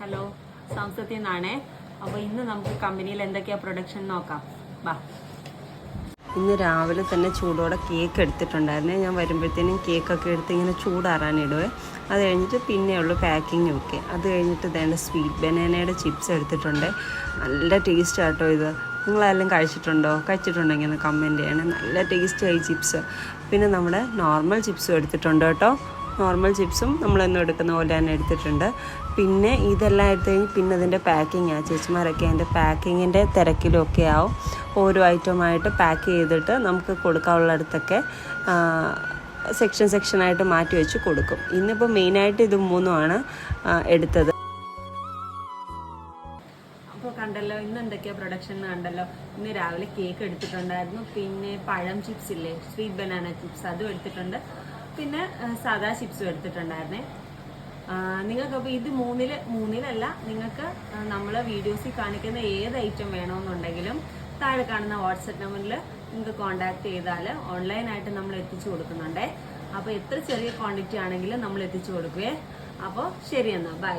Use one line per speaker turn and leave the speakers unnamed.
Hello, സംസത്തിൽ നിന്നാണേ. അപ്പോൾ ഇന്ന് നമുക്ക് കമ്പനിയിൽ എന്തൊക്കെയാണ് പ്രൊഡക്ഷൻ നോക്കാം. വാ.
ഇന്ന് രാവിലെ തന്നെ ചൂടോടെ കേക്ക് എടുത്തിട്ടുണ്ടായിരുന്നേ. ഞാൻ വരുമ്പോഴത്തേനും കേക്കൊക്കെ എടുത്ത് ഇങ്ങനെ ചൂടാറാനിടുവേ. അത് കഴിഞ്ഞിട്ട് പിന്നെയുള്ളൂ പാക്കിങ് ഒക്കെ. അത് കഴിഞ്ഞിട്ട് ഇതേണ്ട സ്വീറ്റ് ബനാനയുടെ ചിപ്സ് എടുത്തിട്ടുണ്ട്. നല്ല ടേസ്റ്റ് ആട്ടോ ഇത്. നിങ്ങളെല്ലാം കഴിച്ചിട്ടുണ്ടോ ഇങ്ങനെ കമൻറ്റ് ചെയ്യണേ. നല്ല ടേസ്റ്റായി ചിപ്സ്. പിന്നെ നമ്മുടെ നോർമൽ ചിപ്സും എടുത്തിട്ടുണ്ട് കേട്ടോ. നോർമൽ ചിപ്സും നമ്മളൊന്നും എടുക്കുന്ന പോലെ തന്നെ എടുത്തിട്ടുണ്ട്. പിന്നെ ഇതെല്ലാം എടുത്ത് കഴിഞ്ഞ് പിന്നെ അതിൻ്റെ പാക്കിങ് ചേച്ചിമാരൊക്കെ അതിൻ്റെ പാക്കിങ്ങിൻ്റെ തിരക്കിലൊക്കെ ആവും. ഓരോ ഐറ്റമായിട്ട് പാക്ക് ചെയ്തിട്ട് നമുക്ക് കൊടുക്കാനുള്ളിടത്തൊക്കെ സെക്ഷനായിട്ട് മാറ്റി വെച്ച് കൊടുക്കും. ഇന്നിപ്പോൾ മെയിനായിട്ട് ഇത് മൂന്നുമാണ് എടുത്തത്.
അപ്പോൾ കണ്ടല്ലോ ഇന്ന് എന്തൊക്കെയാണ് പ്രൊഡക്ഷൻ കണ്ടല്ലോ. ഇന്ന് രാവിലെ കേക്ക് എടുത്തിട്ടുണ്ടായിരുന്നു. പിന്നെ പഴം ചിപ്സ് ഇല്ലേ, സ്വീറ്റ് ബനാന ചിപ്സ്, അതും എടുത്തിട്ടുണ്ട്. പിന്നെ സാദാ ചിപ്സും എടുത്തിട്ടുണ്ടായിരുന്നേ. നിങ്ങൾക്കപ്പോൾ ഇത് മൂന്നിലല്ല, നിങ്ങൾക്ക് നമ്മൾ വീഡിയോസിൽ കാണിക്കുന്ന ഏത് ഐറ്റം വേണമെന്നുണ്ടെങ്കിലും താഴെ കാണുന്ന വാട്സപ്പ് നമ്പറിൽ നിങ്ങൾക്ക് കോൺടാക്ട് ചെയ്താൽ ഓൺലൈനായിട്ട് നമ്മൾ എത്തിച്ചു കൊടുക്കുന്നുണ്ടേ. അപ്പോൾ എത്ര ചെറിയ ക്വാണ്ടിറ്റി ആണെങ്കിലും നമ്മൾ എത്തിച്ചു കൊടുക്കുവേ. അപ്പോൾ ശരി എന്നാൽ ബൈ.